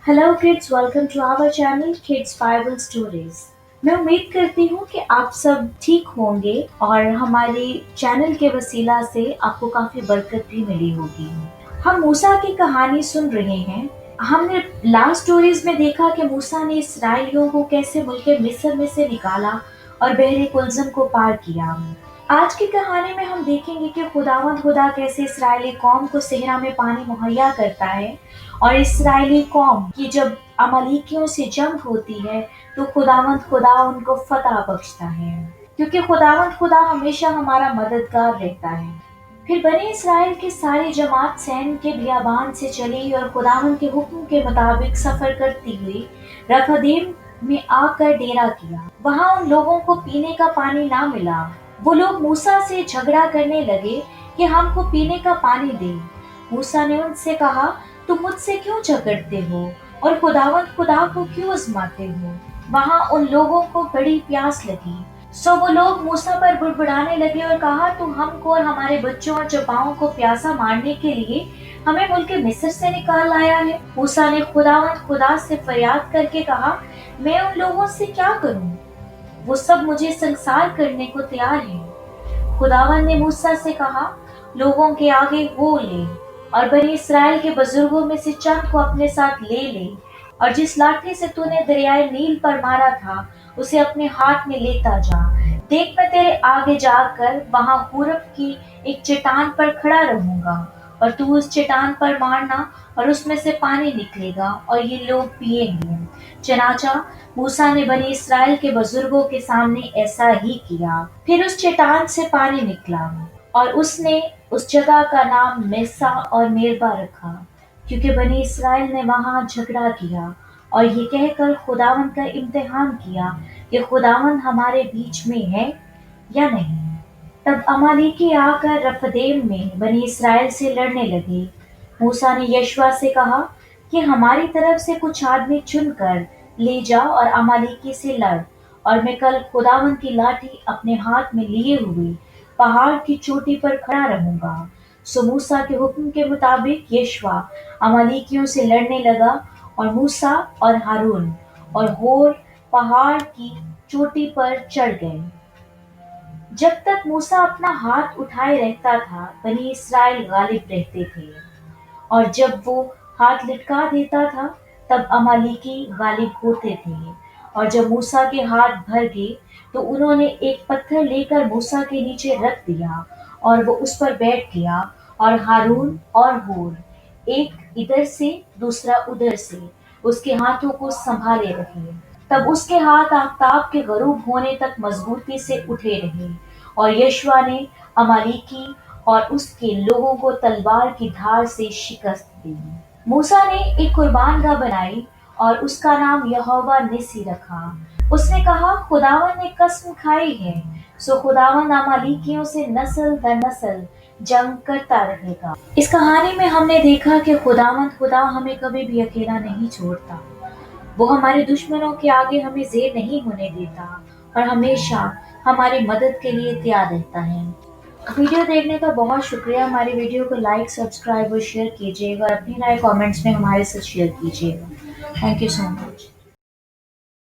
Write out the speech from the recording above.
Hello kids, welcome to our channel kids Bible stories. मैं उम्मीद करती हूँ कि आप सब ठीक होंगे और हमारे चैनल के वसीला से आपको काफ़ी बरकत भी मिली होगी। हम मूसा की कहानी सुन रहे हैं। हमने लास्ट स्टोरीज में देखा कि मूसा ने इसराइलियों को कैसे मुल्क मिस्र में से निकाला और बहरे कुलज़म को पार किया। आज की कहानी में हम देखेंगे कि खुदावंद खुदा कैसे इसराइली कौम को सेहरा में पानी मुहैया करता है और इसराइली कौम की जब अमालेकियों से जंग होती है तो खुदावंद खुदा उनको फतह बख्शता है, क्योंकि खुदावंद खुदा हमेशा हमारा मददगार रहता है। फिर बने इसराइल की सारी जमात सैन के बियाबान से चली और खुदावंद के हुक्म के मुताबिक सफर करती हुई रफदीम में आकर डेरा किया। वहां उन लोगों को पीने का पानी ना मिला। वो लोग मूसा से झगड़ा करने लगे कि हमको पीने का पानी दे। मूसा ने उनसे कहा, तुम मुझसे क्यों झगड़ते हो और खुदावंद खुदा को क्यों आजमाते हो? वहां उन लोगों को बड़ी प्यास लगी, सो वो लोग मूसा पर बुड़बुड़ाने लगे और कहा, तू हमको और हमारे बच्चों और जवानों को प्यासा मारने के लिए हमें मुल्क मिस्र से निकाल लाया है। मूसा ने खुदावंद खुदा से फरियाद करके कहा, मैं उन लोगों से क्या करूं? वो सब मुझे संसार करने को तैयार है। खुदावन ने मूसा से कहा, लोगों के आगे हो ले और बनी इसराइल के बुजुर्गों में से चंद को अपने साथ ले ले, और जिस लाठी से तूने दरियाए नील पर मारा था उसे अपने हाथ में लेता जा। देख, मैं तेरे आगे जाकर वहां पूरब की एक चट्टान पर खड़ा रहूंगा और तू उस चट्टान पर मारना और उसमें से पानी निकलेगा और ये लोग पिएंगे। चनाचा मूसा ने बनी इसराइल के बुजुर्गों के सामने ऐसा ही किया। फिर उस चट्टान से पानी निकला और उसने उस जगह का नाम मेसा और मेरबा रखा, क्योंकि बनी इसराइल ने वहां झगड़ा किया और ये कहकर खुदावन का इम्तिहान किया कि खुदावन हमारे बीच में है या नहीं। तब अमालेकी आकर रफदेम में बनी इसराइल से लड़ने लगे। मूसा ने यशवा से कहा कि हमारी तरफ से कुछ आदमी चुनकर ले जा और अमालेकी से लड़, और मैं कल खुदावन की लाठी अपने हाथ में लिए हुए पहाड़ की चोटी पर खड़ा रहूंगा। सो मूसा के हुक्म के मुताबिक यशवा अमालेकियों से लड़ने लगा और मूसा और हारून और होर पहाड़ की चोटी पर चढ़ गए। जब तक मूसा अपना हाथ उठाए रहता था बनी इसराइल गालिब रहते थे, और जब वो हाथ लटका देता था तब अमालेकी गालिब होते थे। और जब मूसा के हाथ भर गए तो उन्होंने एक पत्थर लेकर मूसा के नीचे रख दिया और वो उस पर बैठ गया, और हारून और हूर एक इधर से दूसरा उधर से उसके हाथों को संभाले रहे। तब उसके हाथ आफताब के गरूब होने तक मजबूती से उठे रहे, और यशवा ने अमालेकी और उसके लोगों को तलवार की धार से शिकस्त दी। मूसा ने एक कुर्बान गाह बनाई और उसका नाम यहोवा निसी रखा। उसने कहा, खुदावन ने कसम खाई है, सो खुदावन अमालेकियों से नस्ल दर नस्ल जंग करता रहेगा। इस कहानी में हमने देखा कि खुदावन खुदा हमें कभी भी अकेला नहीं छोड़ता। वो हमारे दुश्मनों के आगे हमें ज़ेर नहीं होने देता और हमेशा हमारी मदद के लिए तैयार रहता है। वीडियो देखने का बहुत शुक्रिया। हमारी वीडियो को लाइक, सब्सक्राइब और शेयर कीजिएगा और अपनी राय कमेंट्स में हमारे साथ शेयर कीजिएगा। Thank you so much.